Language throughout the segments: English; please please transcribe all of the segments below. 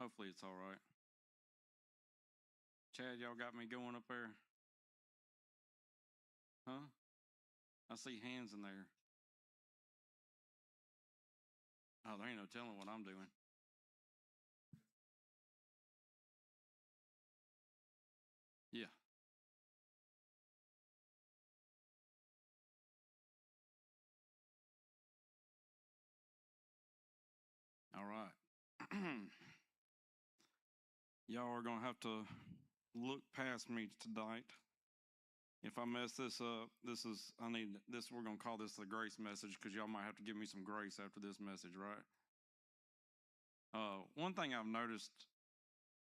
Hopefully it's all right. Chad, y'all got me going up there? Huh? I see hands in there. Oh, there ain't no telling what I'm doing. Yeah. All right. Y'all are going to have to look past me tonight. If I mess this up, I need this, we're going to call this the grace message because y'all might have to give me some grace after this message, right? One thing I've noticed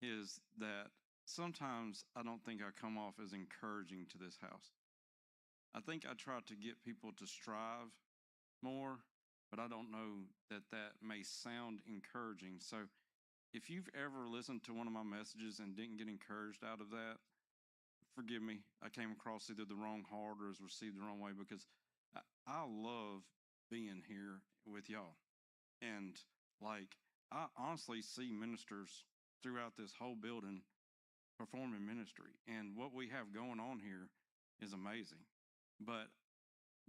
is that sometimes I don't think I come off as encouraging to this house. I think I try to get people to strive more, but I don't know that that may sound encouraging. So if you've ever listened to one of my messages and didn't get encouraged out of that, forgive me. I came across either the wrong heart or was received the wrong way because I love being here with y'all. And like, I honestly see ministers throughout this whole building performing ministry. And what we have going on here is amazing. But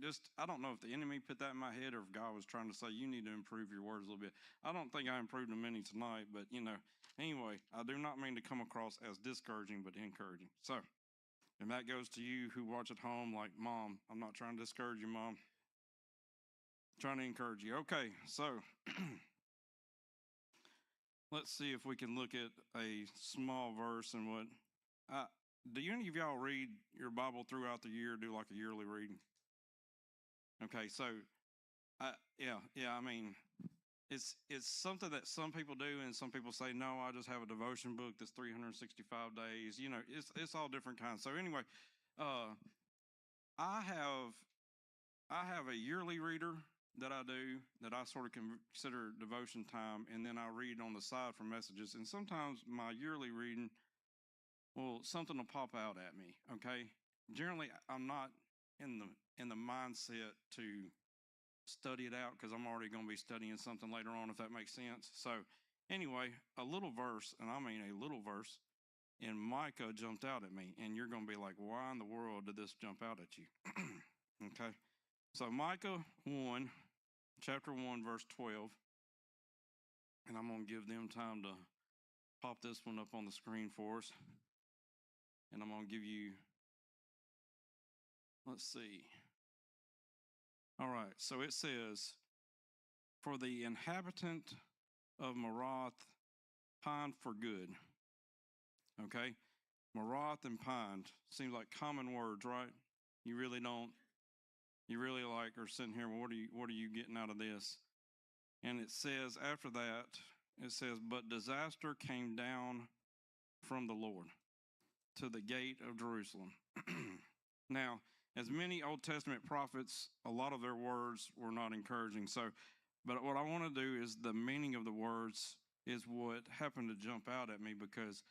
just, I don't know if the enemy put that in my head or if God was trying to say, you need to improve your words a little bit. I don't think I improved them any tonight, but anyway, I do not mean to come across as discouraging, but encouraging. So, and that goes to you who watch at home, like, Mom, I'm not trying to discourage you, Mom. I'm trying to encourage you. Okay, so let's see if we can look at a small verse and what. Do any of y'all read your Bible throughout the year, do like a yearly reading? Okay, so yeah. I mean, it's something that some people do, and some people say, no, I just have a devotion book that's 365 days. It's all different kinds. So anyway, I have a yearly reader that I do that I sort of consider devotion time, and then I read on the side for messages. And sometimes my yearly reading, well, something will pop out at me. Okay, generally I'm not in the mindset to study it out because I'm already going to be studying something later on, if that makes sense. So anyway, a little verse, and I mean a little verse in Micah jumped out at me, and you're going to be like, why in the world did this jump out at you? Okay, so Micah 1, chapter 1, verse 12, and I'm going to give them time to pop this one up on the screen for us, and I'm going to give you, let's see. All right, so it says, for the inhabitant of Marath pined for good. Okay, Marath and pined seems like common words, right? You really don't. You really like are sitting here. Well, what are you getting out of this? And it says after that, it says, but disaster came down from the Lord to the gate of Jerusalem. Now, as many Old Testament prophets, a lot of their words were not encouraging. So, but what I want to do is the meaning of the words is what happened to jump out at me because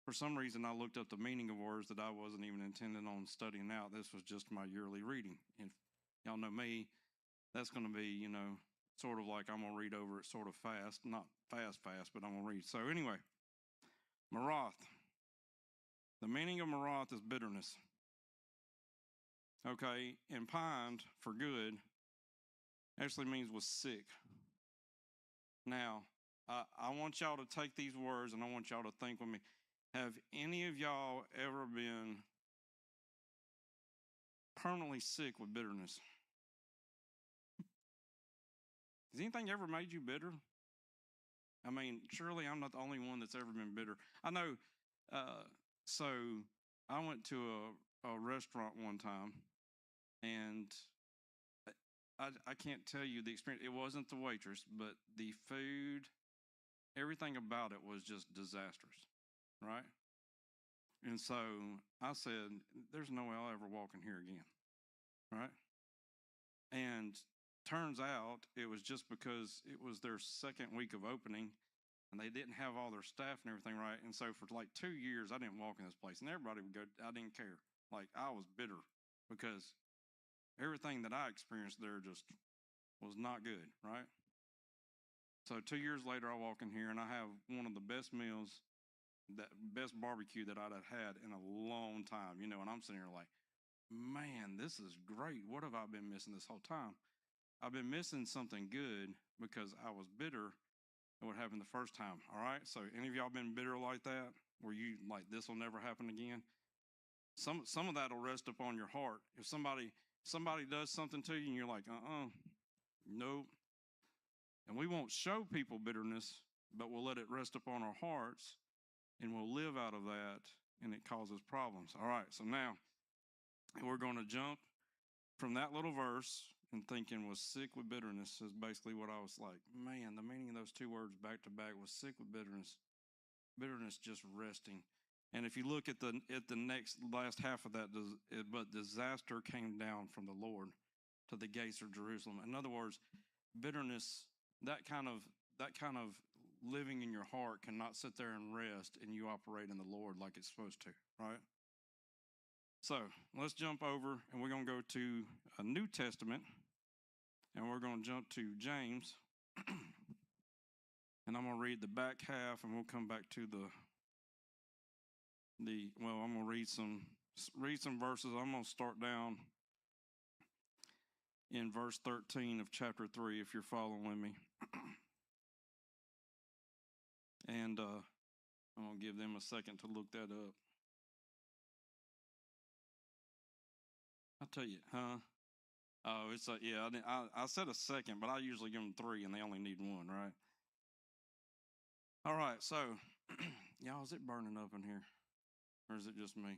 for some reason I looked up the meaning of words that I wasn't even intending on studying out. This was just my yearly reading. And y'all know me, that's going to be, sort of like I'm going to read over it sort of fast, not fast, but I'm going to read. So anyway, Marath. The meaning of Marath is bitterness. Okay, and pined for good actually means was sick. Now, I want y'all to take these words and I want y'all to think with me. Have any of y'all ever been permanently sick with bitterness? Has anything ever made you bitter? I mean, surely I'm not the only one that's ever been bitter. I know, so I went to a restaurant one time, and I can't tell you the experience. It wasn't the waitress, but the food, everything about it was just disastrous, right? And so I said, there's no way I'll ever walk in here again, right? And turns out it was just because it was their second week of opening and they didn't have all their staff and everything right. And so for like 2 years, I didn't walk in this place and everybody would go, I didn't care. Like I was bitter because everything that I experienced there just was not good, right? So 2 years later, I walk in here and I have one of the best meals, that best barbecue that I'd have had in a long time, and I'm sitting here like, man, this is great. What have I been missing this whole time? I've been missing something good because I was bitter at what happened the first time. All right. So any of y'all been bitter like that, where you like this will never happen again? Some of that will rest upon your heart. If somebody does something to you and you're like, nope. And we won't show people bitterness, but we'll let it rest upon our hearts and we'll live out of that, and it causes problems. All right, so now we're going to jump from that little verse and thinking was sick with bitterness is basically what I was like, man, the meaning of those two words back to back was sick with bitterness. Bitterness just resting. And if you look at the last half of that, but disaster came down from the Lord to the gates of Jerusalem. In other words, bitterness, that kind of living in your heart cannot sit there and rest and you operate in the Lord like it's supposed to, right? So let's jump over and we're going to go to a New Testament and we're going to jump to James. And I'm going to read the back half and we'll come back to I'm going to read some verses. I'm going to start down in verse 13 of chapter 3 if you're following with me. And I'm going to give them a second to look that up. I'll tell you, huh? Oh, it's I said a second, but I usually give them 3 and they only need 1, right? All right, so, y'all, is it burning up in here? Or is it just me?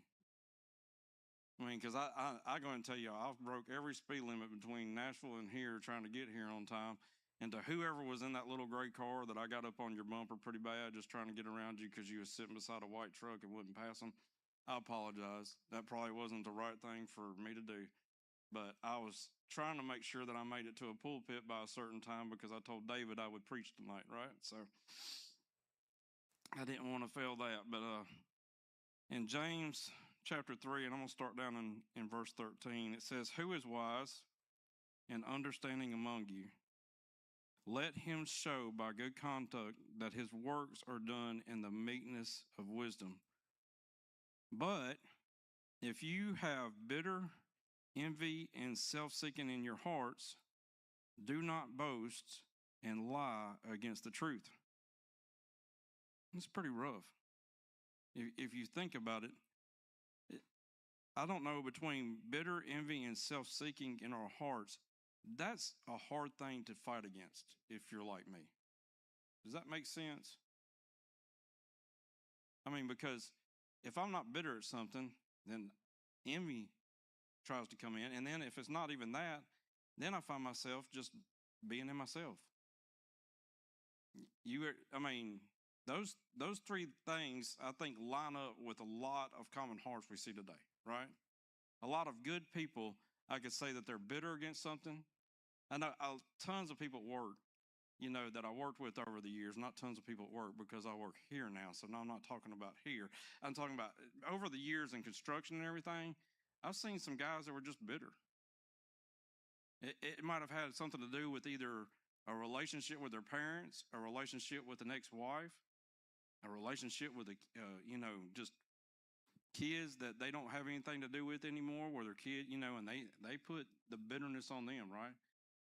I mean, because I go and tell you, I've broke every speed limit between Nashville and here trying to get here on time. And to whoever was in that little gray car that I got up on your bumper pretty bad just trying to get around you because you was sitting beside a white truck and wouldn't pass them, I apologize. That probably wasn't the right thing for me to do. But I was trying to make sure that I made it to a pulpit by a certain time because I told David I would preach tonight, right? So I didn't want to fail that. But in James chapter 3, and I'm going to start down in verse 13, it says, "Who is wise and understanding among you? Let him show by good conduct that his works are done in the meekness of wisdom. But if you have bitter envy and self-seeking in your hearts, do not boast and lie against the truth." It's pretty rough. If you think about it, I don't know, between bitter envy and self-seeking in our hearts, that's a hard thing to fight against if you're like me. Does that make sense? I mean, because if I'm not bitter at something, then envy tries to come in. And then if it's not even that, then I find myself just being in myself. Those 3 things, I think, line up with a lot of common hearts we see today, right? A lot of good people, I could say that they're bitter against something. I know tons of people at work, that I worked with over the years, not tons of people at work because I work here now. So no, I'm not talking about here. I'm talking about over the years in construction and everything. I've seen some guys that were just bitter. It might have had something to do with either a relationship with their parents, a relationship with an ex-wife, a relationship with just kids that they don't have anything to do with anymore, where their kid, and they put the bitterness on them, right?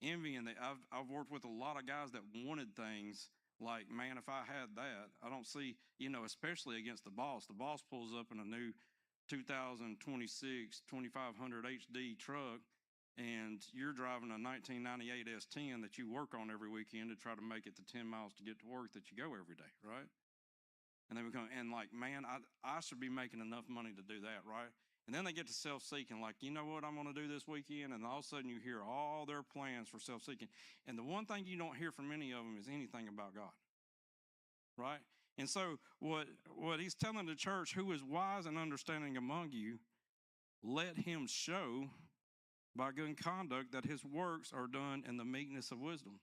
Envy, and I've worked with a lot of guys that wanted things like, man, if I had that, I don't see, especially against the boss. The boss pulls up in a new 2026 2500 HD truck, and you're driving a 1998 S10 that you work on every weekend to try to make it the 10 miles to get to work that you go every day, right? And they become, and like, man, I should be making enough money to do that, right? And then they get to self-seeking, like, you know what I'm going to do this weekend? And all of a sudden you hear all their plans for self-seeking. And the one thing you don't hear from any of them is anything about God, right? And so what he's telling the church, who is wise and understanding among you, let him show by good conduct that his works are done in the meekness of wisdom.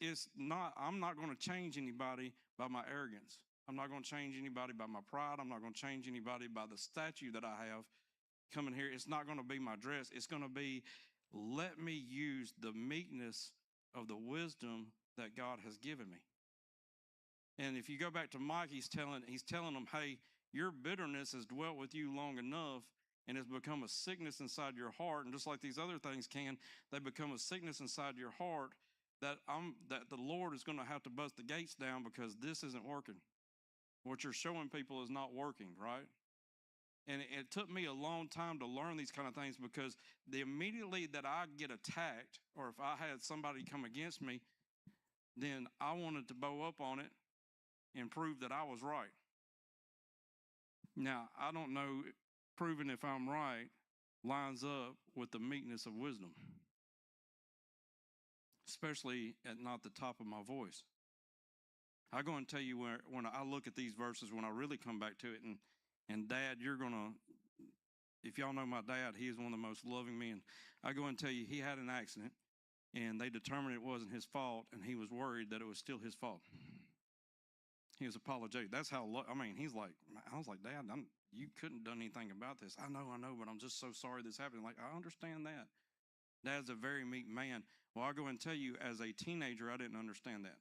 It's not, I'm not going to change anybody by my arrogance. I'm not going to change anybody by my pride. I'm not going to change anybody by the statue that I have coming here. It's not going to be my dress. It's going to be, let me use the meekness of the wisdom that God has given me. And if you go back to Mike, he's telling them, hey, your bitterness has dwelt with you long enough and has become a sickness inside your heart. And just like these other things can, they become a sickness inside your heart that the Lord is going to have to bust the gates down because this isn't working. What you're showing people is not working, right? And it took me a long time to learn these kind of things because immediately that I get attacked or if I had somebody come against me, then I wanted to bow up on it and prove that I was right. Now, I don't know, proving if I'm right lines up with the meekness of wisdom, especially at not the top of my voice. I go and tell you when I look at these verses, when I really come back to it, and Dad, you're going to, if y'all know my dad, he is one of the most loving men. I go and tell you, he had an accident, and they determined it wasn't his fault, and he was worried that it was still his fault. He was apologetic. That's how, he's like, I was like, Dad, you couldn't have done anything about this. I know, but I'm just so sorry this happened. Like, I understand that. Dad's a very meek man. Well, I'll go and tell you, as a teenager, I didn't understand that.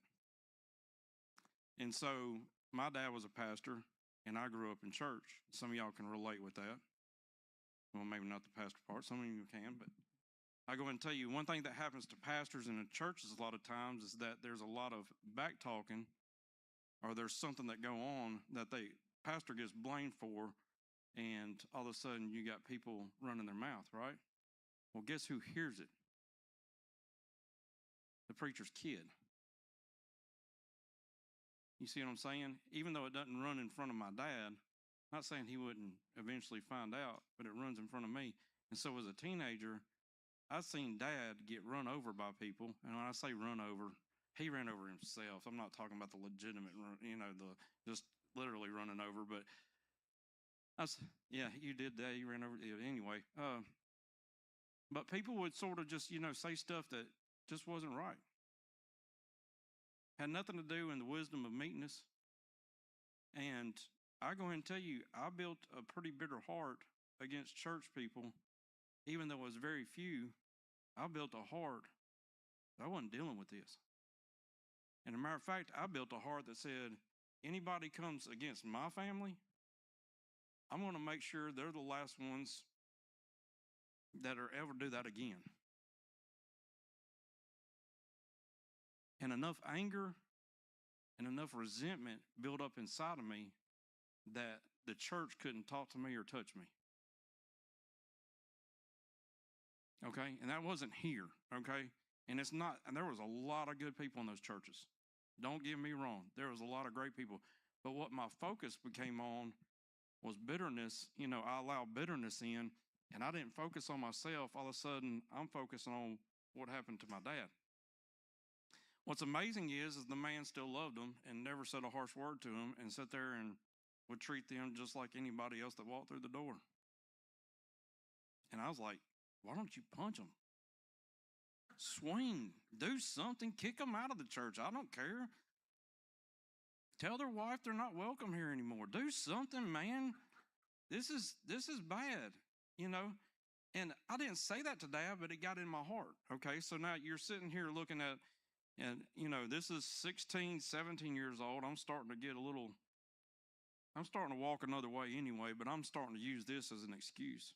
And so my dad was a pastor, and I grew up in church. Some of y'all can relate with that. Well, maybe not the pastor part. Some of you can, but I go and tell you, one thing that happens to pastors in the churches a lot of times is that there's a lot of back talking, or there's something that go on that the pastor gets blamed for, and all of a sudden you got people running their mouth, right? Well, guess who hears it? The preacher's kid. You see what I'm saying? Even though it doesn't run in front of my dad, not saying he wouldn't eventually find out, but it runs in front of me. And so as a teenager, I've seen Dad get run over by people. And when I say run over, he ran over himself. I'm not talking about the legitimate run, the just literally running over. But yeah, you did that. You ran over anyway. But people would sort of just, say stuff that just wasn't right. Had nothing to do in the wisdom of meekness. And I go ahead and tell you, I built a pretty bitter heart against church people. Even though it was very few, I built a heart that I wasn't dealing with this. And as a matter of fact, I built a heart that said, anybody comes against my family, I'm going to make sure they're the last ones that are ever do that again. And enough anger and enough resentment built up inside of me that the church couldn't talk to me or touch me. Okay? And that wasn't here, okay? And it's not, and there was a lot of good people in those churches. Don't get me wrong. There was a lot of great people. But what my focus became on was bitterness. I allowed bitterness in, and I didn't focus on myself. All of a sudden, I'm focusing on what happened to my dad. What's amazing is the man still loved him and never said a harsh word to him and sat there and would treat them just like anybody else that walked through the door. And I was like, why don't you punch them? Swing, do something, kick them out of the church. I don't care. Tell their wife they're not welcome here anymore. Do something, man. This is bad, And I didn't say that to Dad, but it got in my heart. Okay, so now you're sitting here looking at, and this is 16, 17 years old. I'm starting to walk another way anyway, but I'm starting to use this as an excuse.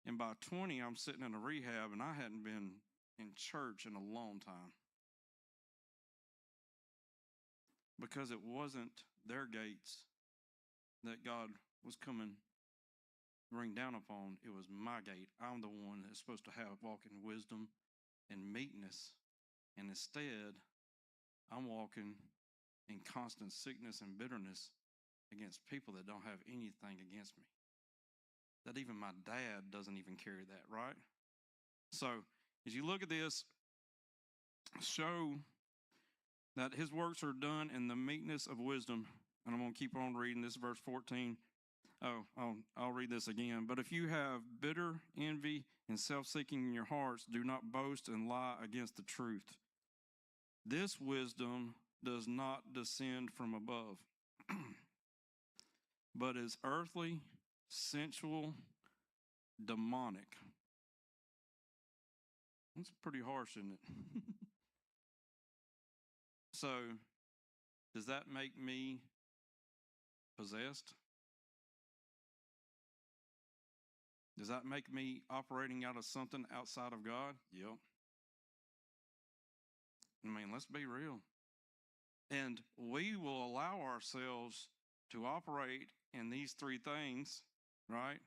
And by 20, I'm sitting in a rehab, and I hadn't been in church in a long time. Because it wasn't their gates that God was coming to bring down upon. It was my gate. I'm the one that's supposed to walk in wisdom and meekness. And instead, I'm walking in constant sickness and bitterness against people that don't have anything against me. That even my dad doesn't even carry that, right? So, as you look at this, show that his works are done in the meekness of wisdom. And I'm going to keep on reading this, verse 14. I'll read this again. But if you have bitter envy and self-seeking in your hearts, do not boast and lie against the truth. This wisdom does not descend from above, but is earthly, sensual, demonic. That's pretty harsh, isn't it? So, does that make me possessed? Does that make me operating out of something outside of God? Yep. I mean, let's be real. And we will allow ourselves to operate in these three things, right?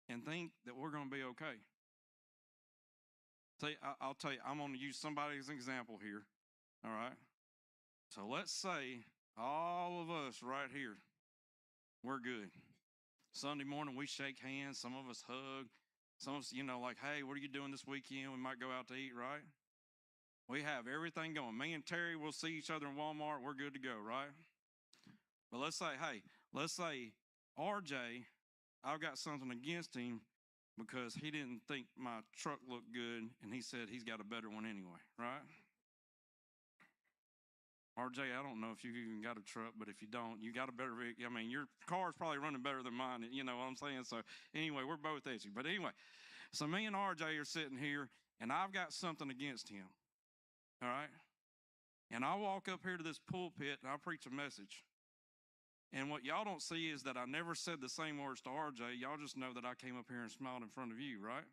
And think that we're going to be okay. I'll tell you, I'm going to use somebody as an example here. All right. So let's say all of us right here, we're good. Sunday morning, we shake hands. Some of us hug. Some of us, like, hey, what are you doing this weekend? We might go out to eat, right? We have everything going. Me and Terry, we'll see each other in Walmart. We're good to go, right? But let's say RJ, I've got something against him because he didn't think my truck looked good, and he said he's got a better one anyway, right? RJ, I don't know if you even got a truck, but if you don't, you got a better vehicle. I mean, your car's probably running better than mine. You know what I'm saying? So anyway, we're both edgy. But anyway, so me and RJ are sitting here, and I've got something against him. All right? And I walk up here to this pulpit, and I preach a message. And what y'all don't see is that I never said the same words to RJ. Y'all just know that I came up here and smiled in front of you, right?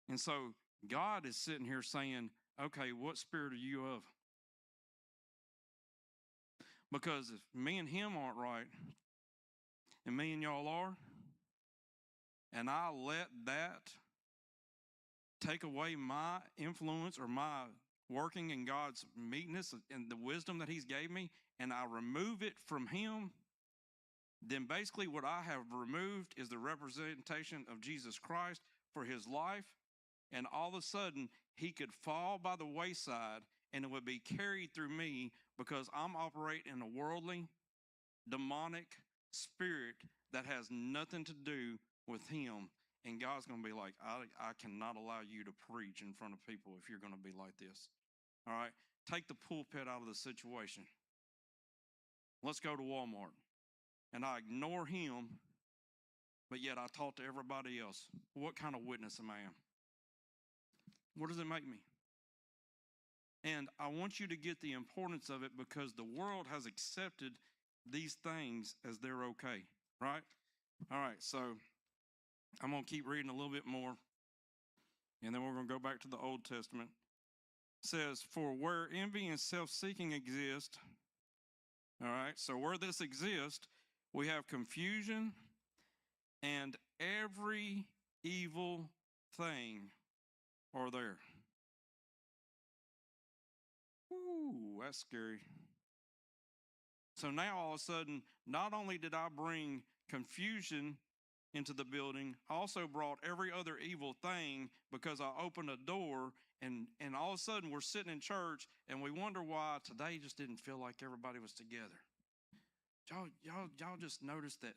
And so God is sitting here saying, okay, what spirit are you of? Because if me and him aren't right, and me and y'all are, and I let that take away my influence or my working in God's meekness and the wisdom that he's gave me, and I remove it from him, then basically what I have removed is the representation of Jesus Christ for his life. And all of a sudden, he could fall by the wayside and it would be carried through me because I'm operating in a worldly, demonic spirit that has nothing to do with him. And God's going to be like, I cannot allow you to preach in front of people if you're going to be like this. All right? Take the pulpit out of the situation. Let's go to Walmart. And I ignore him, but yet I talk to everybody else. What kind of witness am I? What does it make me? And I want you to get the importance of it because the world has accepted these things as they're okay, right? All right, so I'm going to keep reading a little bit more, and then we're going to go back to the Old Testament. It says, for where envy and self-seeking exist, all right, so where this exists, we have confusion and every evil thing are there. Ooh, that's scary. So now all of a sudden, not only did I bring confusion into the building, I also brought every other evil thing because I opened a door and all of a sudden we're sitting in church and we wonder why today just didn't feel like everybody was together. Y'all just noticed that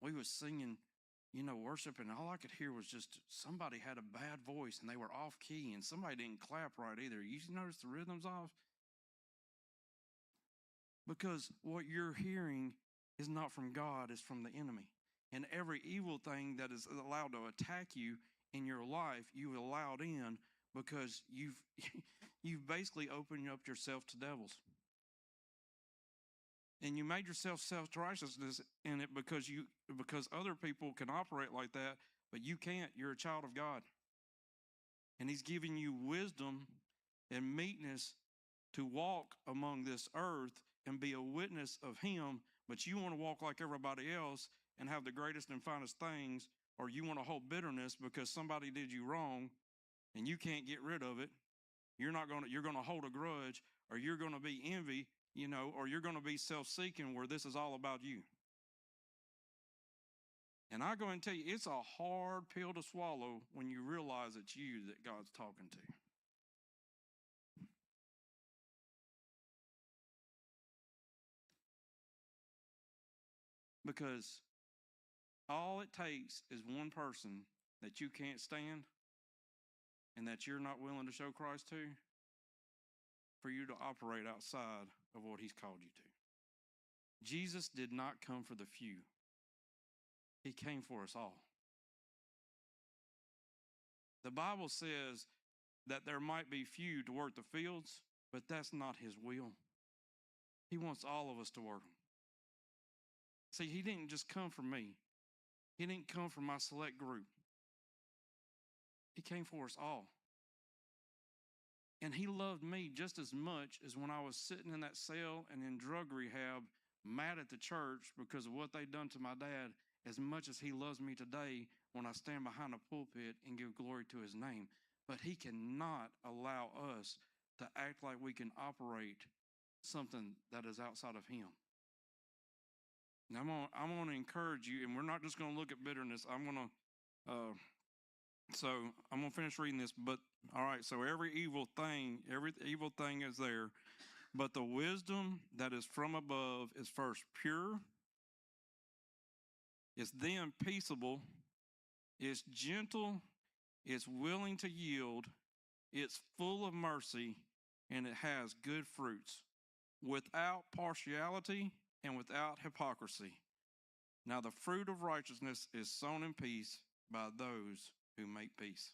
we was singing, worship, and all I could hear was just somebody had a bad voice and they were off key and somebody didn't clap right either. You notice the rhythms off? Because what you're hearing is not from God, it's from the enemy. And every evil thing that is allowed to attack you in your life, you've allowed in because you've basically opened up yourself to devils. And you made yourself self-righteousness in it because other people can operate like that, but you can't. You're a child of God. And he's giving you wisdom and meekness to walk among this earth and be a witness of him, but you want to walk like everybody else and have the greatest and finest things, or you want to hold bitterness because somebody did you wrong and you can't get rid of it. You're going to hold a grudge, or you're going to be envy, or you're going to be self-seeking where this is all about you. And I go and tell you, it's a hard pill to swallow when you realize it's you that God's talking to. Because all it takes is one person that you can't stand and that you're not willing to show Christ to for you to operate outside of what he's called you to. Jesus did not come for the few. He came for us all. The Bible says that there might be few to work the fields, but that's not his will. He wants all of us to work them. See, he didn't just come for me. He didn't come for my select group. He came for us all. And he loved me just as much as when I was sitting in that cell and in drug rehab, mad at the church because of what they'd done to my dad, as much as he loves me today when I stand behind a pulpit and give glory to his name. But he cannot allow us to act like we can operate something that is outside of him. Now, I'm going to encourage you, and we're not just going to look at bitterness. I'm going to finish reading this. But all right, so every evil thing is there. But the wisdom that is from above is first pure, it's then peaceable, it's gentle, it's willing to yield, it's full of mercy, and it has good fruits, without partiality and without hypocrisy. Now the fruit of righteousness is sown in peace by those who make peace.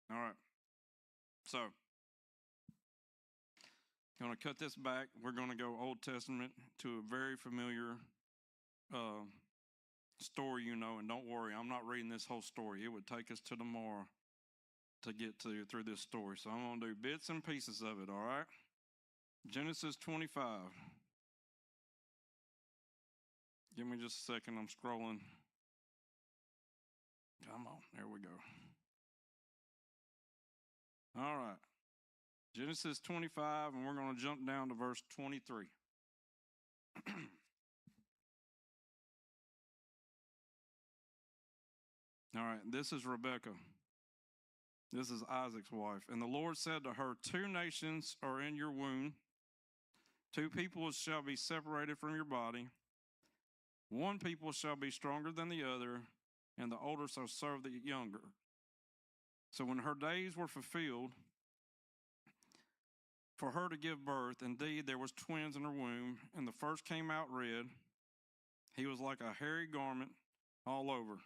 All right. So, I'm going to cut this back. We're going to go Old Testament to a very familiar story, and don't worry, I'm not reading this whole story. It would take us to tomorrow to get through this story. So I'm going to do bits and pieces of it, all right? Genesis 25. Give me just a second. I'm scrolling. Come on. There we go. All right. Genesis 25, and we're going to jump down to verse 23. All right. This is Rebekah. This is Isaac's wife. And the Lord said to her, 2 nations are in your womb. 2 peoples shall be separated from your body. 1 people shall be stronger than the other, and the older shall serve the younger. So when her days were fulfilled for her to give birth, indeed there was twins in her womb, and the first came out red. He was like a hairy garment all over.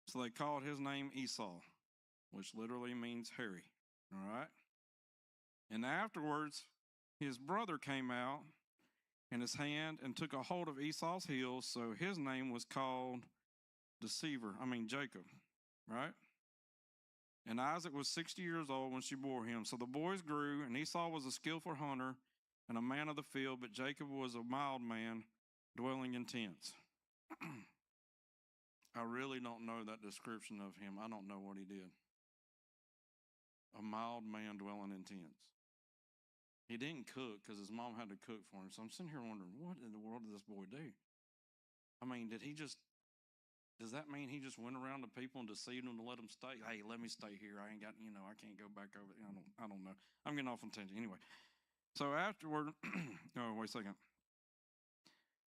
So they called his name Esau, which literally means hairy. All right? And afterwards, his brother came out in his hand and took a hold of Esau's heel, so his name was called Jacob, right? And Isaac was 60 years old when she bore him. So the boys grew, and Esau was a skillful hunter and a man of the field, but Jacob was a mild man, dwelling in tents. I really don't know that description of him. I don't know what he did. A mild man dwelling in tents. He didn't cook because his mom had to cook for him. So I'm sitting here wondering, what in the world did this boy do? I mean, does that mean he just went around to people and deceived them to let them stay? Hey, let me stay here. I ain't got, I can't go back over. I don't know. I'm getting off on tangent. Anyway, so afterward, oh, wait a second.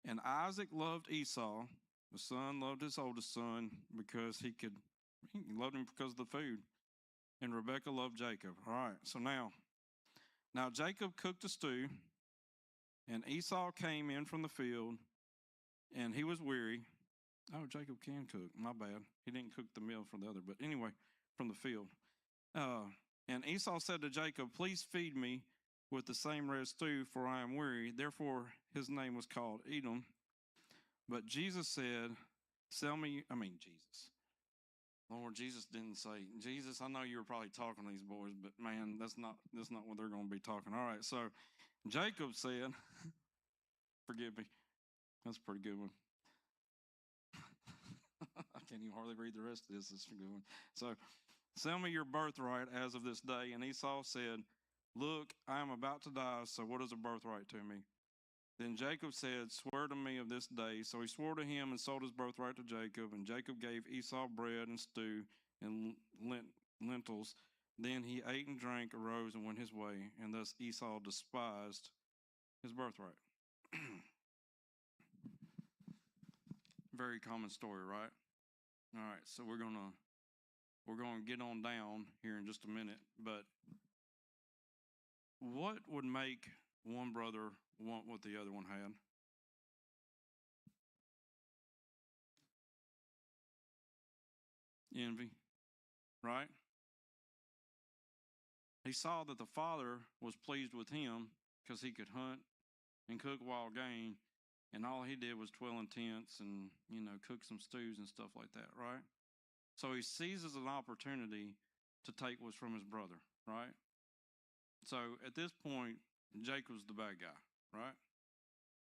And Isaac loved Esau. The son loved his oldest son because he loved him because of the food. And Rebekah loved Jacob. All right, so now Jacob cooked a stew, and Esau came in from the field, and he was weary. Oh, Jacob can cook. My bad. He didn't cook the meal for the other, but anyway, from the field. And Esau said to Jacob, please feed me with the same red stew, for I am weary. Therefore, his name was called Edom. But Jesus said, Lord, Jesus didn't say, Jesus, I know you were probably talking to these boys, but man, that's not what they're going to be talking. All right, so Jacob said, forgive me, that's a pretty good one. I can't even hardly read the rest of this. It's a good one. So, sell me your birthright as of this day. And Esau said, look, I am about to die, so what is a birthright to me? Then Jacob said, swear to me of this day. So he swore to him and sold his birthright to Jacob. And Jacob gave Esau bread and stew and lentils. Then he ate and drank, arose, and went his way. And thus Esau despised his birthright. Very common story, right? All right, so we're gonna get on down here in just a minute. But what would make one brother want what the other one had? Envy, right? He saw that the father was pleased with him because he could hunt and cook wild game, and all he did was dwell in tents and, cook some stews and stuff like that, right? So he seizes an opportunity to take what's from his brother, right? So at this point, Jacob's the bad guy, right?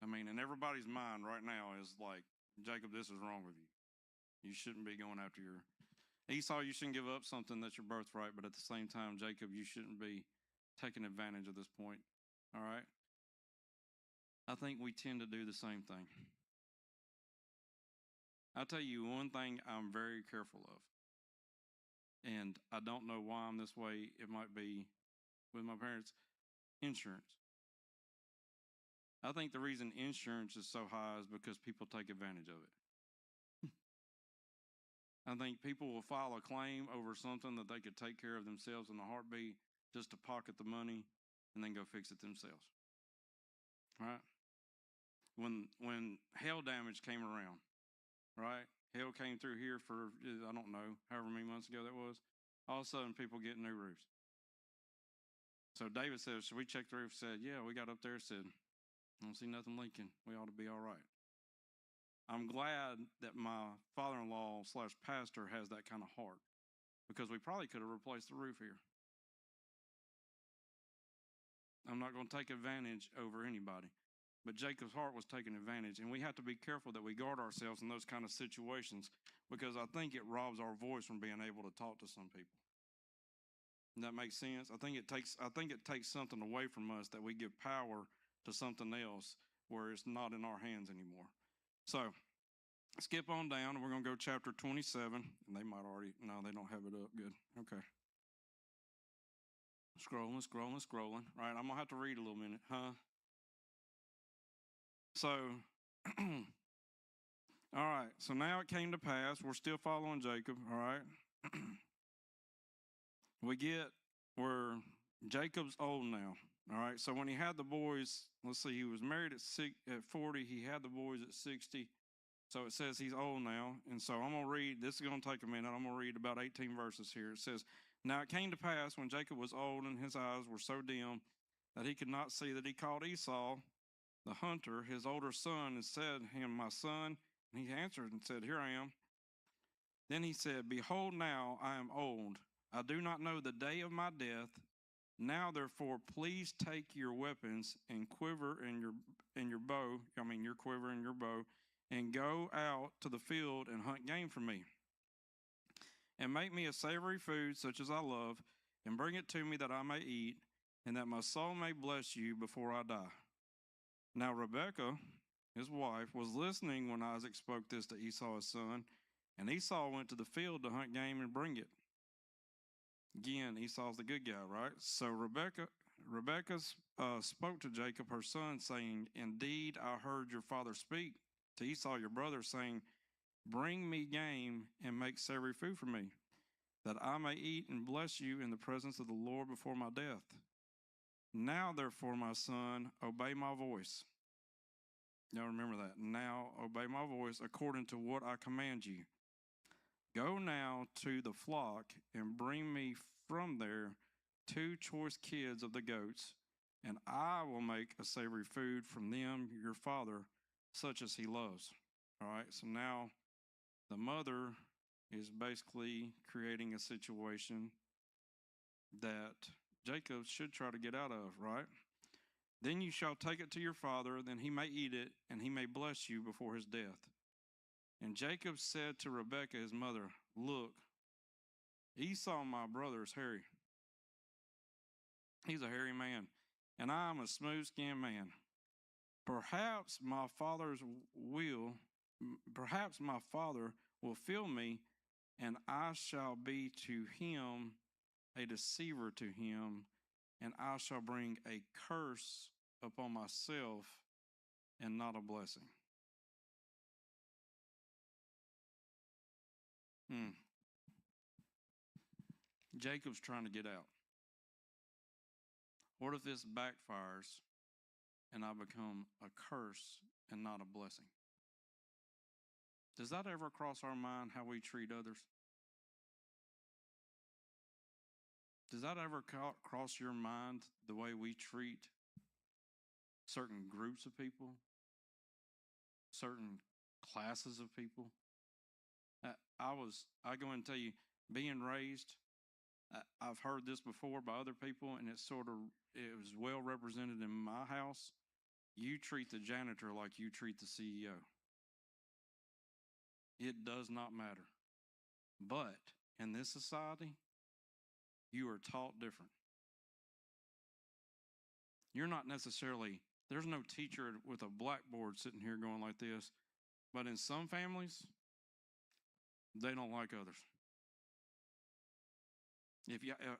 I mean, in everybody's mind right now is like, Jacob, this is wrong with you. You shouldn't be going after your Esau. You shouldn't give up something that's your birthright, but at the same time, Jacob, you shouldn't be taking advantage of this point. All right. I think we tend to do the same thing. I'll tell you one thing I'm very careful of, and I don't know why I'm this way. It might be with my parents. Insurance. I think the reason insurance is so high is because people take advantage of it. I think people will file a claim over something that they could take care of themselves in a heartbeat just to pocket the money and then go fix it themselves. Right? When hail damage came around, right? Hail came through here for, I don't know, however many months ago that was. All of a sudden, people get new roofs. So David said, should we check the roof? Said, yeah, we got up there, said, I don't see nothing leaking. We ought to be all right. I'm glad that my father-in-law / pastor has that kind of heart, because we probably could have replaced the roof here. I'm not going to take advantage over anybody, but Jacob's heart was taking advantage, and we have to be careful that we guard ourselves in those kind of situations, because I think it robs our voice from being able to talk to some people. Does that make sense? I think it takes something away from us that we give power to something else where it's not in our hands anymore. So skip on down, and we're going to go chapter 27. And they might already, no, they don't have it up. Good. Okay. Scrolling. Right, I'm going to have to read a little minute, huh? So, all right. So now it came to pass. We're still following Jacob, all right? We get where Jacob's old now, all right? So when he had the boys, let's see, he was married at 40. He had the boys at 60. So it says he's old now. And so I'm going to read, this is going to take a minute. I'm going to read about 18 verses here. It says, now it came to pass when Jacob was old and his eyes were so dim that he could not see, that he called Esau, the hunter, his older son, and said to him, my son. And he answered and said, here I am. Then he said, behold, now I am old. I do not know the day of my death. Now, therefore, please take your weapons and quiver and your bow, your quiver and your bow, and go out to the field and hunt game for me. And make me a savory food such as I love, and bring it to me that I may eat, and that my soul may bless you before I die. Now Rebekah, his wife, was listening when Isaac spoke this to Esau his son, and Esau went to the field to hunt game and bring it. Again, Esau's the good guy, right? So Rebekah spoke to Jacob, her son, saying, indeed, I heard your father speak to Esau, your brother, saying, bring me game and make savory food for me, that I may eat and bless you in the presence of the Lord before my death. Now, therefore, my son, obey my voice. Now remember that. Now obey my voice according to what I command you. Go now to the flock and bring me from there 2 choice kids of the goats, and I will make a savory food from them, your father, such as he loves. All right, so now the mother is basically creating a situation that Jacob should try to get out of, right? Then you shall take it to your father, then he may eat it, and he may bless you before his death. And Jacob said to Rebekah, his mother, look, Esau, my brother, is hairy. He's a hairy man, and I am a smooth-skinned man. Perhaps my father will fill me, and I shall be to him a deceiver to him, and I shall bring a curse upon myself and not a blessing. Jacob's trying to get out. What if this backfires and I become a curse and not a blessing? Does that ever cross our mind, how we treat others? does that ever cross your mind, the way we treat certain groups of people, certain classes of people? I go and tell you, being raised, I've heard this before by other people, and it was well represented in my house. You treat the janitor like you treat the CEO. It does not matter. But in this society, you are taught different. You're not necessarily, there's no teacher with a blackboard sitting here going like this, but in some families, they don't like others.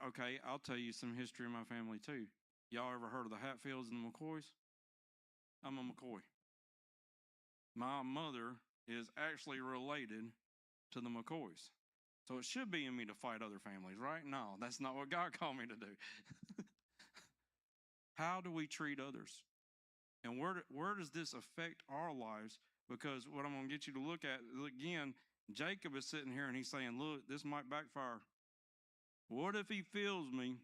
Okay, I'll tell you some history of my family too. Y'all ever heard of the Hatfields and the McCoys? I'm a McCoy. My mother is actually related to the McCoys. So it should be in me to fight other families, right? No, that's not what God called me to do. How do we treat others? And where does this affect our lives? Because what I'm going to get you to look at, again, Jacob is sitting here and he's saying, look, this might backfire. What if he feels me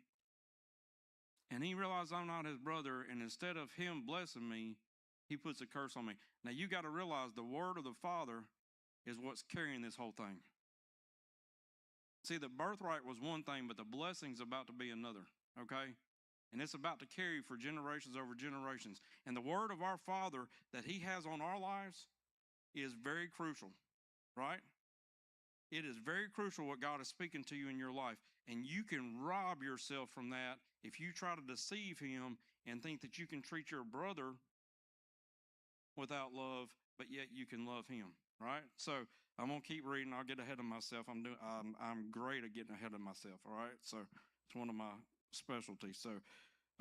and he realizes I'm not his brother, and instead of him blessing me, he puts a curse on me? Now, you got to realize the word of the Father is what's carrying this whole thing. See, the birthright was one thing, but the blessing's about to be another, okay? And it's about to carry for generations over generations. And the word of our Father that he has on our lives is very crucial, right? It is very crucial what God is speaking to you in your life. And you can rob yourself from that if you try to deceive him and think that you can treat your brother without love, but yet you can love him, right? So I'm going to keep reading. I'll get ahead of myself. I'm great at getting ahead of myself, all right? So it's one of my specialties. So,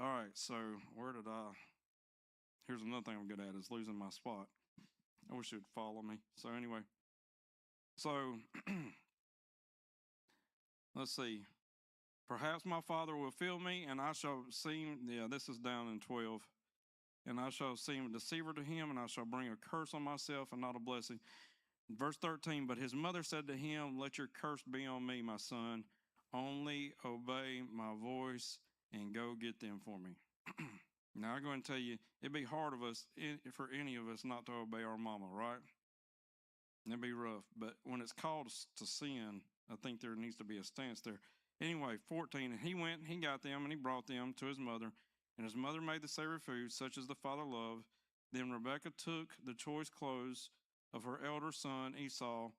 all right, so here's another thing I'm good at is losing my spot. I wish you'd follow me. So anyway, let's see. Perhaps my father will fill me, and I shall seem, this is down in 12. And I shall seem a deceiver to him, and I shall bring a curse on myself and not a blessing. Verse 13, but his mother said to him, let your curse be on me, my son. Only obey my voice and go get them for me. Now, I'm going to tell you, it'd be hard for any of us not to obey our mama, right? It'd be rough. But when it's called to sin, I think there needs to be a stance there. Anyway, 14, and he went, he got them, and he brought them to his mother. And his mother made the savory food, such as the father loved. Then Rebekah took the choice clothes of her elder son Esau,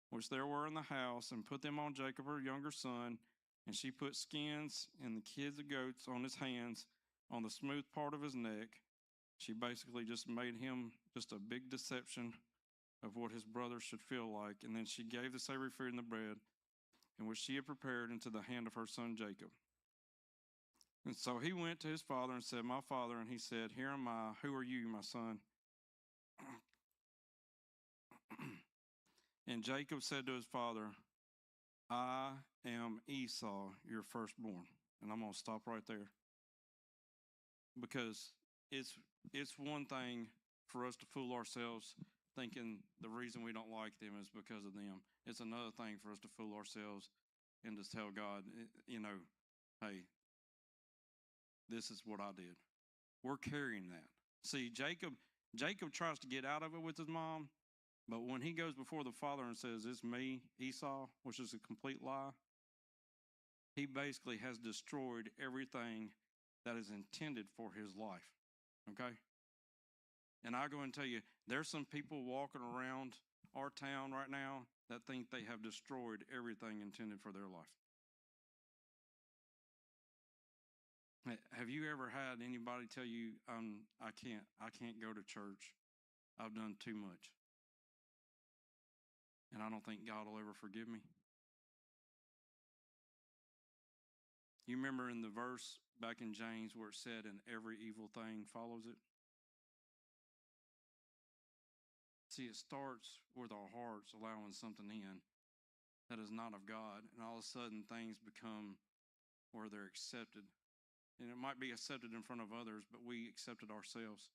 which there were in the house, and put them on Jacob, her younger son. And she put skins and the kids of goats on his hands, on the smooth part of his neck. She basically just made him just a big deception of what his brother should feel like. And then she gave the savory food and the bread, and which she had prepared, into the hand of her son Jacob. And so he went to his father and said, my father. And he said, here am I. Who are you, my son? And Jacob said to his father, I am Esau, your firstborn. And I'm going to stop right there. Because it's one thing for us to fool ourselves thinking the reason we don't like them is because of them. It's another thing for us to fool ourselves and to tell God, hey, this is what I did. We're carrying that. See, Jacob tries to get out of it with his mom, but when he goes before the father and says, it's me, Esau, which is a complete lie, he basically has destroyed everything that is intended for his life, okay? And I go and tell you, there's some people walking around our town right now that think they have destroyed everything intended for their life. Have you ever had anybody tell you, I can't go to church. I've done too much. And I don't think God will ever forgive me? You remember in the verse back in James where it said, and every evil thing follows it? See, it starts with our hearts allowing something in that is not of God, and all of a sudden things become where they're accepted. And it might be accepted in front of others, but we accept it ourselves.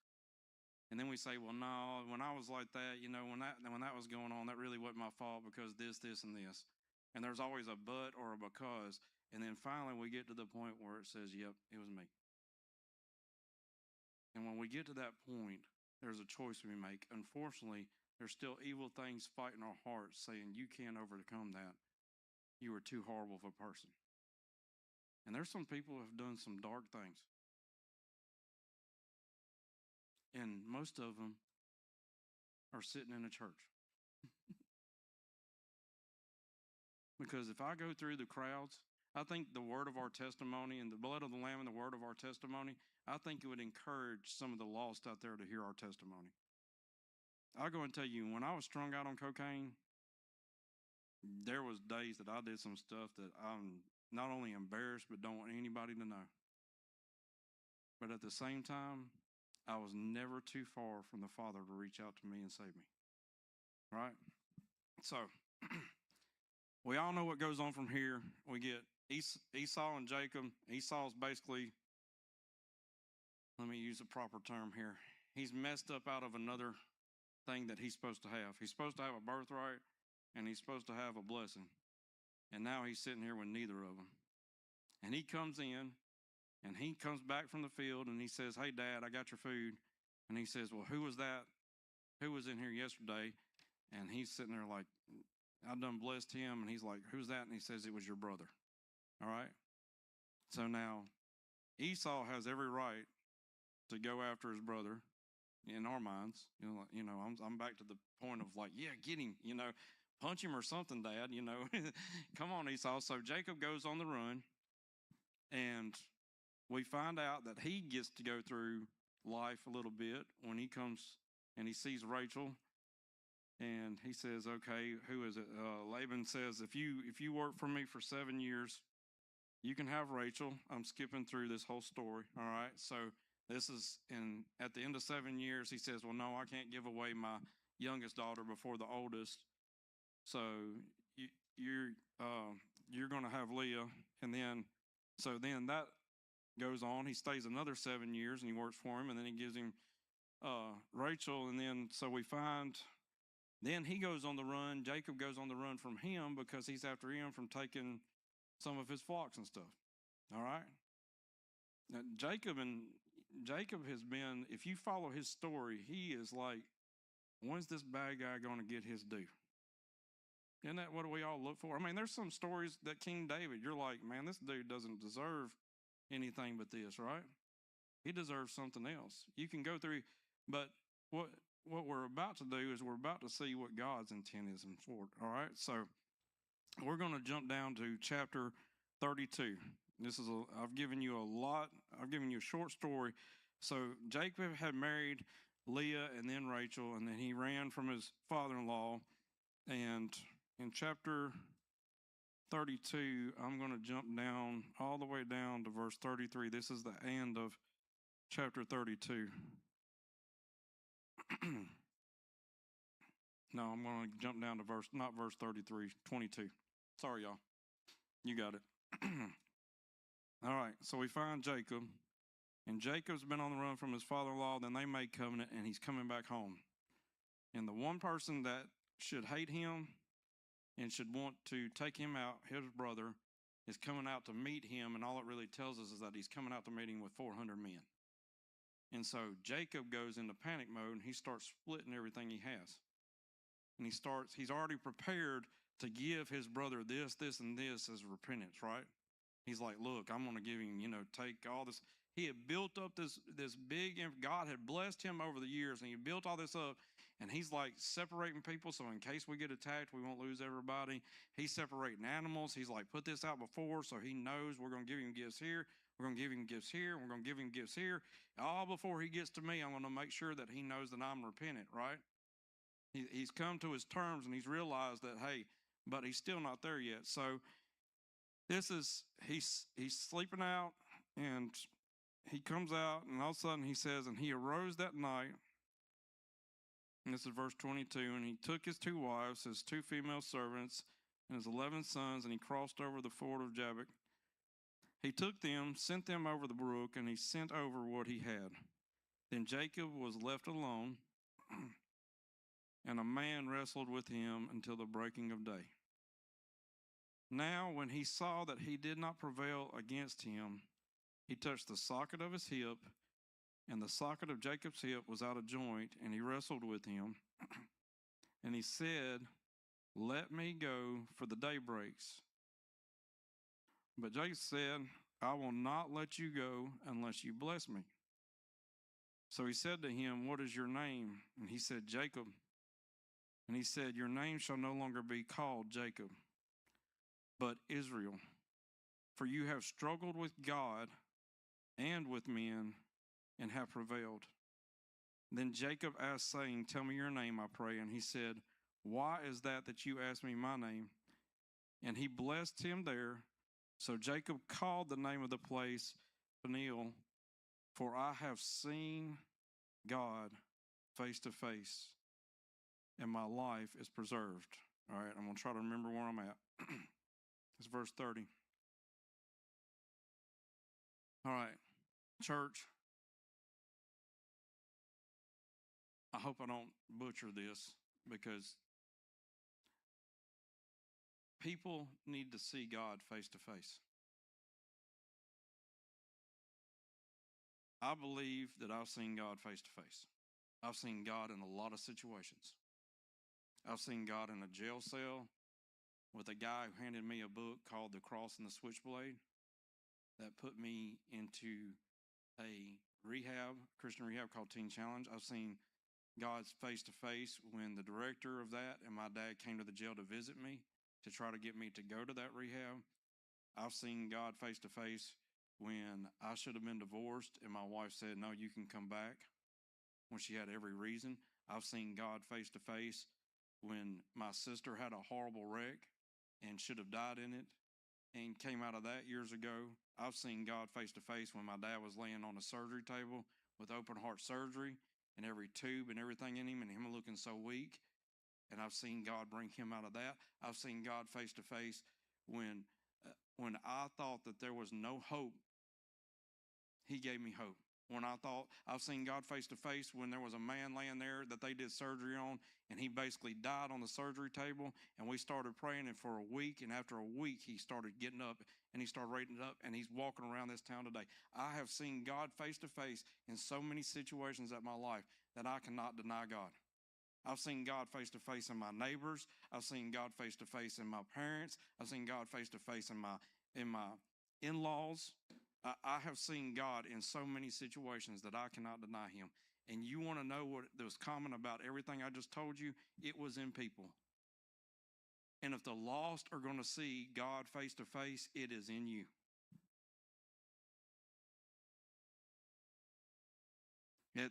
And then we say, well, no, when I was like that, when that was going on, that really wasn't my fault because this, and this. And there's always a but or a because. And then finally we get to the point where it says, yep, it was me. And when we get to that point, there's a choice we make. Unfortunately, there's still evil things fighting our hearts saying, you can't overcome that. You are too horrible of a person. And there's some people who have done some dark things. And most of them are sitting in a church. Because if I go through the crowds, I think the word of our testimony and the blood of the Lamb and the word of our testimony, I think it would encourage some of the lost out there to hear our testimony. I'll go and tell you, when I was strung out on cocaine, there was days that I did some stuff that I'm not only embarrassed, but don't want anybody to know. But at the same time, I was never too far from the Father to reach out to me and save me. Right? So, we all know what goes on from here. We get Esau and Jacob. Esau's basically, let me use a proper term here. He's messed up out of another thing that he's supposed to have. He's supposed to have a birthright, and he's supposed to have a blessing. And now he's sitting here with neither of them. And he comes in, and he comes back from the field, and he says, hey, Dad, I got your food. And he says, well, who was that? Who was in here yesterday? And he's sitting there like, I done blessed him. And he's like, who's that? And he says, it was your brother. All right? So now Esau has every right to go after his brother in our minds. I'm back to the point of like, yeah, get him, punch him or something, Dad, Come on, Esau. So Jacob goes on the run, and we find out that he gets to go through life a little bit when he comes and he sees Rachel, and he says, okay, who is it? Laban says, if you work for me for 7 years, you can have Rachel. I'm skipping through this whole story. All right. So this is at the end of 7 years, he says, well, no, I can't give away my youngest daughter before the oldest. So you're going to have Leah. And then that goes on. He stays another 7 years and he works for him. And then he gives him Rachel. And then, so we find, then he goes on the run. Jacob goes on the run from him because he's after him from taking some of his flocks and stuff. All right. Now, Jacob has been, if you follow his story, he is like, when's this bad guy going to get his due? Isn't that what we all look for? I mean, there's some stories that King David, you're like, man, this dude doesn't deserve anything but this, right? He deserves something else. You can go through, but what we're about to do is we're about to see what God's intent is in for it, all right? So we're going to jump down to chapter 32. I've given you a short story. So Jacob had married Leah and then Rachel, and then he ran from his father-in-law. And in chapter 32, I'm going to jump down all the way down to verse 33. This is the end of chapter 32. No, I'm going to jump down to not verse 33, 22. Sorry, y'all. You got it. All right, so we find Jacob, and Jacob's been on the run from his father-in-law. Then they made covenant, and he's coming back home. And the one person that should hate him and should want to take him out, his brother, is coming out to meet him, and all it really tells us is that he's coming out to meet him with 400 men. And so Jacob goes into panic mode, and he starts splitting everything he has. And he's already prepared to give his brother this, and this as repentance, right? He's like, look, I'm going to give him, take all this. He had built up this big, God had blessed him over the years, and he built all this up, and he's like separating people, so in case we get attacked, we won't lose everybody. He's separating animals. He's like, put this out before, so he knows we're going to give him gifts here, we're going to give him gifts here, we're going to give him gifts here. All before he gets to me, I'm going to make sure that he knows that I'm repentant, right? He's come to his terms, and he's realized that, hey, but he's still not there yet. So he's sleeping out, and he comes out, and all of a sudden he says, and he arose that night, and this is verse 22, and he took his 2 wives, his 2 female servants, and his 11 sons, and he crossed over the ford of Jabbok. He took them, sent them over the brook, and he sent over what he had. Then Jacob was left alone, and a man wrestled with him until the breaking of day. Now, when he saw that he did not prevail against him, he touched the socket of his hip, and the socket of Jacob's hip was out of joint, and he wrestled with him. And he said, "Let me go, for the day breaks." But Jacob said, "I will not let you go unless you bless me." So he said to him, "What is your name?" And he said, "Jacob." And he said, "Your name shall no longer be called Jacob, but Israel, for you have struggled with God and with men and have prevailed." Then Jacob asked, saying, "Tell me your name, I pray." And he said, "Why is that you ask me my name?" And he blessed him there. So Jacob called the name of the place Peniel, for I have seen God face to face, and my life is preserved. All right, I'm going to try to remember where I'm at. It's verse 30. All right, church, I hope I don't butcher this, because people need to see God face to face. I believe that I've seen God face to face. I've seen God in a lot of situations. I've seen God in a jail cell with a guy who handed me a book called The Cross and the Switchblade that put me into a Christian rehab called Teen Challenge. I've seen God's face to face when the director of that and my dad came to the jail to visit me to try to get me to go to that rehab. I've seen God face to face when I should have been divorced and my wife said, "No, you can come back," when she had every reason. I've seen God face to face when my sister had a horrible wreck and should have died in it and came out of that years ago. I've seen God face to face when my dad was laying on a surgery table with open heart surgery and every tube and everything in him and him looking so weak. And I've seen God bring him out of that. I've seen God face to face when I thought that there was no hope, he gave me hope. I've seen God face to face when there was a man laying there that they did surgery on, and he basically died on the surgery table, and we started praying, and for a week, and after a week, he started getting up, and he started raising up, and he's walking around this town today. I have seen God face to face in so many situations in my life that I cannot deny God. I've seen God face to face in my neighbors. I've seen God face to face in my parents. I've seen God face to face in my in-laws. I have seen God in so many situations that I cannot deny him. And you want to know what was common about everything I just told you? It was in people. And if the lost are going to see God face to face, it is in you.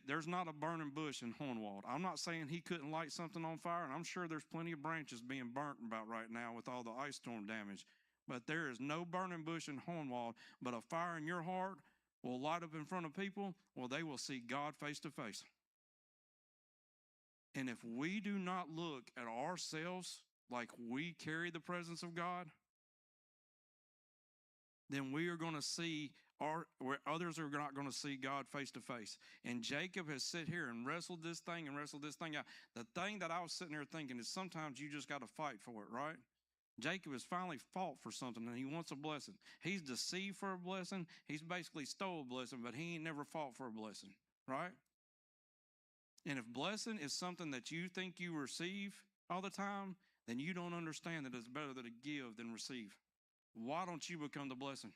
There's not a burning bush in Hornwald. I'm not saying he couldn't light something on fire, and I'm sure there's plenty of branches being burnt about right now with all the ice storm damage. But there is no burning bush in Hornwald, but a fire in your heart will light up in front of people. Well, they will see God face to face. And if we do not look at ourselves like we carry the presence of God, then we are going to see where others are not going to see God face to face. And Jacob has sit here and wrestled this thing out. The thing that I was sitting there thinking is sometimes you just got to fight for it, right? Jacob has finally fought for something, and he wants a blessing. He's deceived for a blessing. He's basically stole a blessing, but he ain't never fought for a blessing, right? And if blessing is something that you think you receive all the time, then you don't understand that it's better to give than receive. Why don't you become the blessing?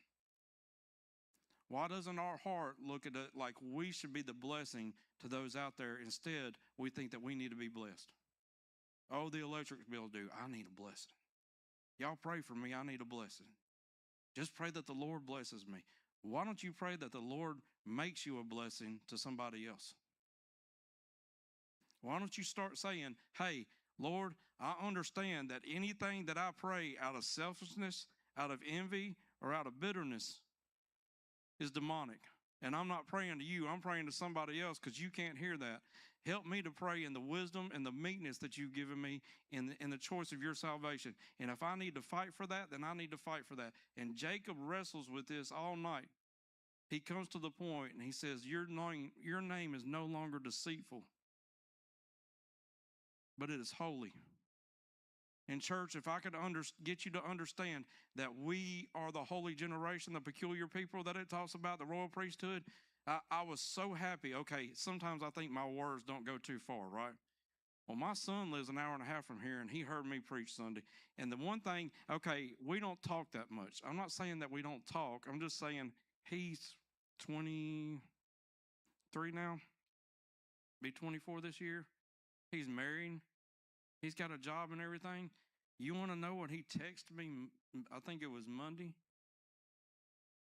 Why doesn't our heart look at it like we should be the blessing to those out there? Instead, we think that we need to be blessed. Oh, the electric bill due. I need a blessing. Y'all pray for me. I need a blessing. Just pray that the Lord blesses me. Why don't you pray that the Lord makes you a blessing to somebody else? Why don't you start saying, "Hey, Lord, I understand that anything that I pray out of selfishness, out of envy, or out of bitterness is demonic. And I'm not praying to you. I'm praying to somebody else because you can't hear that. Help me to pray in the wisdom and the meekness that you've given me in the choice of your salvation. And if I need to fight for that, then I need to fight for that." And Jacob wrestles with this all night. He comes to the point and he says, your name is no longer deceitful, but it is holy. In church, if I could get you to understand that we are the holy generation, the peculiar people that it talks about, the royal priesthood, I was so happy. Okay, sometimes I think my words don't go too far, right? Well, my son lives an hour and a half from here, and he heard me preach Sunday. And the one thing, okay, we don't talk that much. I'm not saying that we don't talk. I'm just saying he's 23 now, be 24 this year. He's married. He's got a job and everything. You want to know what he texted me? I think it was Monday.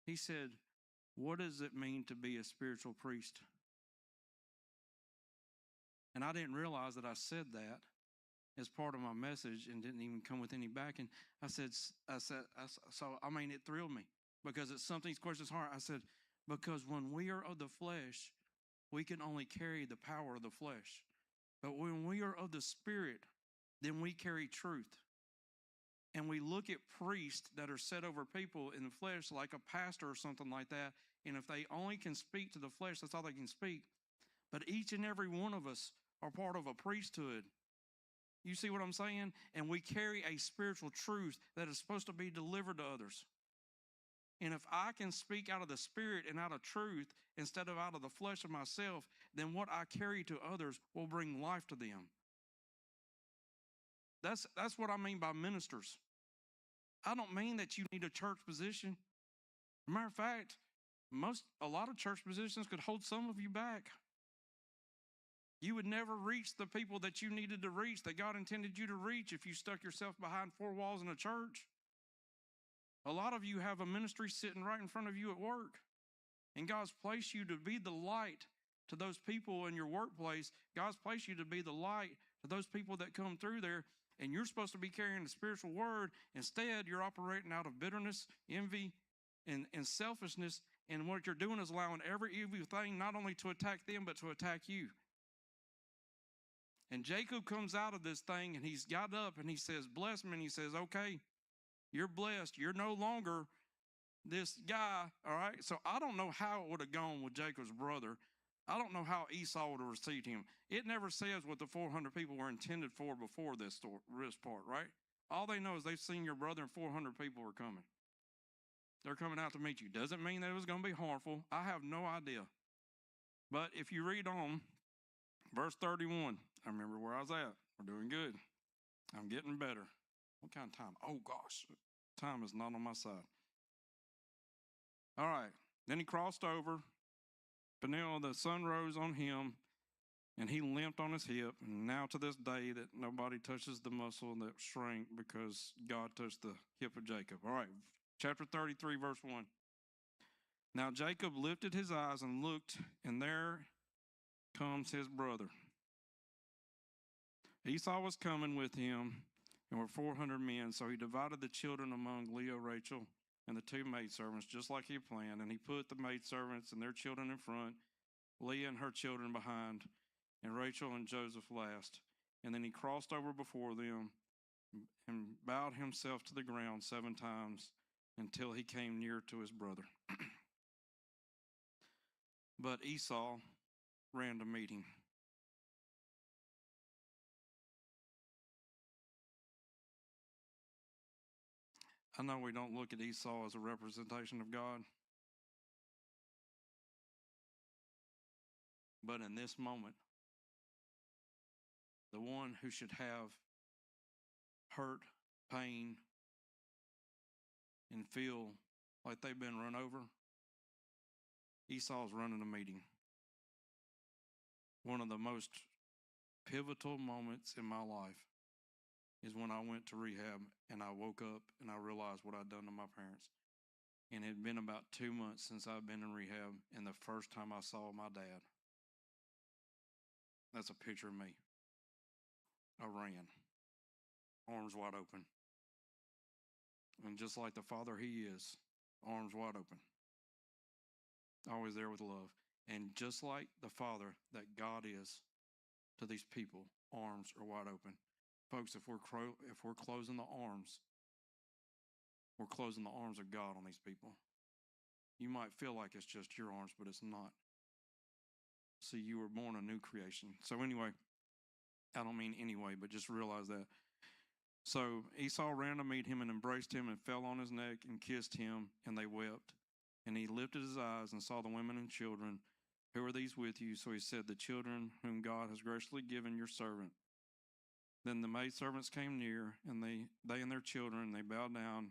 He said, "What does it mean to be a spiritual priest?" And I didn't realize that I said that as part of my message and didn't even come with any backing. It thrilled me because it's something that's close to his heart. I said, because when we are of the flesh, we can only carry the power of the flesh. But when we are of the Spirit, then we carry truth. And we look at priests that are set over people in the flesh, like a pastor or something like that. And if they only can speak to the flesh, that's all they can speak. But each and every one of us are part of a priesthood. You see what I'm saying? And we carry a spiritual truth that is supposed to be delivered to others. And if I can speak out of the Spirit and out of truth instead of out of the flesh of myself, then what I carry to others will bring life to them. That's what I mean by ministers. I don't mean that you need a church position. As a matter of fact, a lot of church positions could hold some of you back. You would never reach the people that you needed to reach, that God intended you to reach, if you stuck yourself behind four walls in a church. A lot of you have a ministry sitting right in front of you at work, and God's placed you to be the light to those people in your workplace. God's placed you to be the light to those people that come through there, and you're supposed to be carrying the spiritual word. Instead, you're operating out of bitterness, envy, and selfishness, and what you're doing is allowing every evil thing not only to attack them, but to attack you. And Jacob comes out of this thing, and he's got up, and he says, "Bless me," and he says, "Okay, you're blessed. You're no longer this guy," all right? So I don't know how it would have gone with Jacob's brother. I don't know how Esau would have received him. It never says what the 400 people were intended for before this part, right? All they know is they've seen your brother and 400 people are coming. They're coming out to meet you. Doesn't mean that it was going to be harmful. I have no idea. But if you read on, verse 31, I remember where I was at. We're doing good. I'm getting better. What kind of time? Oh, gosh. Time is not on my side. All right. Then he crossed over. Peniel, the sun rose on him, and he limped on his hip. And now to this day that nobody touches the muscle that shrank because God touched the hip of Jacob. All right. Chapter 33, verse 1. Now Jacob lifted his eyes and looked, and there comes his brother. Esau was coming with him, and were 400 men. So he divided the children among Leah, Rachel, and the two maidservants, just like he had planned. And he put the maidservants and their children in front, Leah and her children behind, and Rachel and Joseph last. And then he crossed over before them and bowed himself to the ground 7 times until he came near to his brother. But Esau ran to meet him. I know we don't look at Esau as a representation of God, but in this moment, the one who should have hurt, pain, and feel like they've been run over, Esau's running a meeting. One of the most pivotal moments in my life is when I went to rehab and I woke up and I realized what I'd done to my parents. And it had been about 2 months since I'd been in rehab, and the first time I saw my dad. That's a picture of me. I ran, arms wide open. And just like the father he is, arms wide open. Always there with love. And just like the father that God is to these people, arms are wide open. Folks, if we're closing the arms, we're closing the arms of God on these people. You might feel like it's just your arms, but it's not. See, you were born a new creation. So anyway, I don't mean anyway, but just realize that. So Esau ran to meet him and embraced him and fell on his neck and kissed him, and they wept. And he lifted his eyes and saw the women and children. Who are these with you? So he said, the children whom God has graciously given your servant. Then the maidservants came near, and they and their children, they bowed down.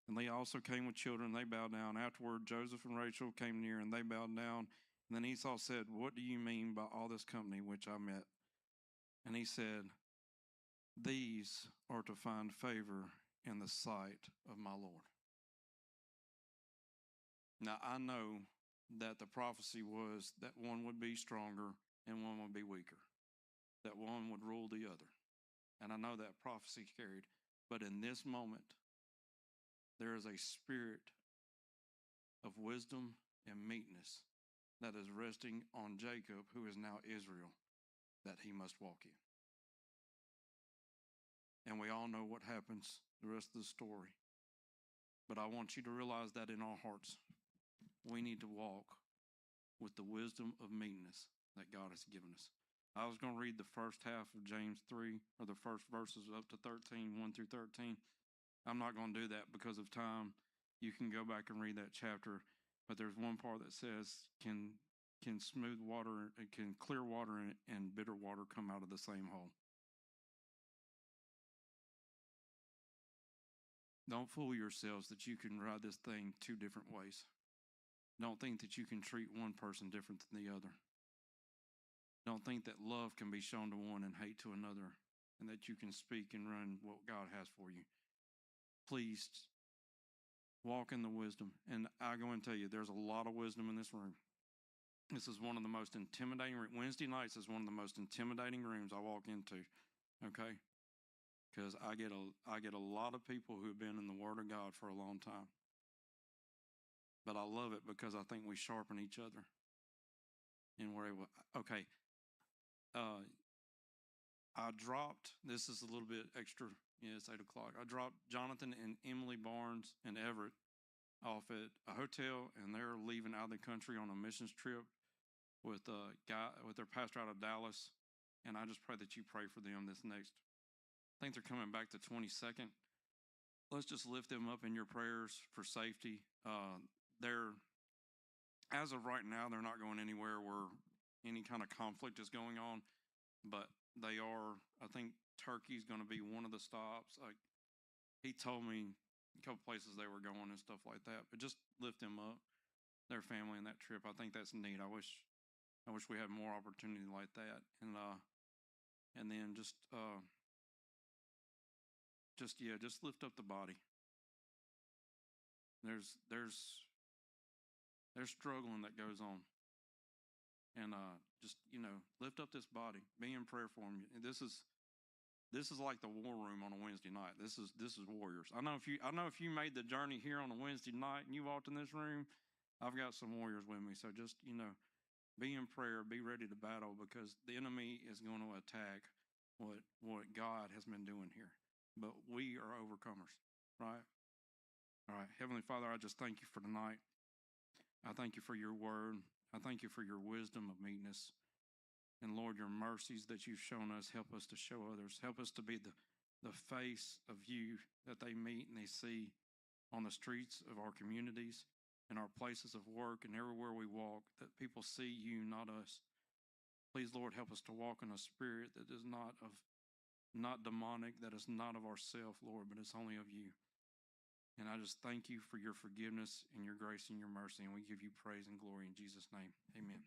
And Leah also came with children, they bowed down. Afterward, Joseph and Rachel came near, and they bowed down. And then Esau said, what do you mean by all this company which I met? And he said, these are to find favor in the sight of my Lord. Now, I know that the prophecy was that one would be stronger and one would be weaker, that one would rule the other. And I know that prophecy carried. But in this moment, there is a spirit of wisdom and meekness that is resting on Jacob, who is now Israel, that he must walk in. And we all know what happens the rest of the story. But I want you to realize that in our hearts, we need to walk with the wisdom of meekness that God has given us. I was going to read the first half of James 3, or the first verses up to 13, 1 through 13. I'm not going to do that because of time. You can go back and read that chapter. But there's one part that says, can smooth water, can clear water and bitter water come out of the same hole? Don't fool yourselves that you can ride this thing two different ways. Don't think that you can treat one person different than the other. Don't think that love can be shown to one and hate to another, and that you can speak and run what God has for you. Please walk in the wisdom. And I go and tell you, there's a lot of wisdom in this room. This is one of the most intimidating, Wednesday nights is one of the most intimidating rooms I walk into, okay? Because I get a lot of people who have been in the Word of God for a long time. But I love it because I think we sharpen each other. And we're able, okay. I dropped, this is a little bit extra, yeah, it's 8 o'clock. I dropped Jonathan and Emily Barnes and Everett off at a hotel, and they're leaving out of the country on a missions trip with their pastor out of Dallas. And I just pray that you pray for them this next. I think they're coming back the 22nd. Let's just lift them up in your prayers for safety. They're, as of right now, they're not going anywhere where any kind of conflict is going on, but they are, I think Turkey's going to be one of the stops. He told me a couple places they were going and stuff like that, but just lift them up, their family in that trip. I think that's neat. I wish we had more opportunity like that. And then just lift up the body. There's struggling that goes on. And just, lift up this body. Be in prayer for them. This is like the war room on a Wednesday night. This is warriors. I know if you made the journey here on a Wednesday night and you walked in this room, I've got some warriors with me. So just, be in prayer, be ready to battle, because the enemy is going to attack what God has been doing here. But we are overcomers, right? All right. Heavenly Father, I just thank you for tonight. I thank you for your word. I thank you for your wisdom of meekness. And Lord, your mercies that you've shown us, help us to show others. Help us to be the face of you that they meet and they see on the streets of our communities, in our places of work, and everywhere we walk, that people see you, not us. Please, Lord, help us to walk in a spirit that is not demonic, that is not of ourself, Lord, but it's only of you. And I just thank you for your forgiveness and your grace and your mercy, and we give you praise and glory in Jesus' name. Amen.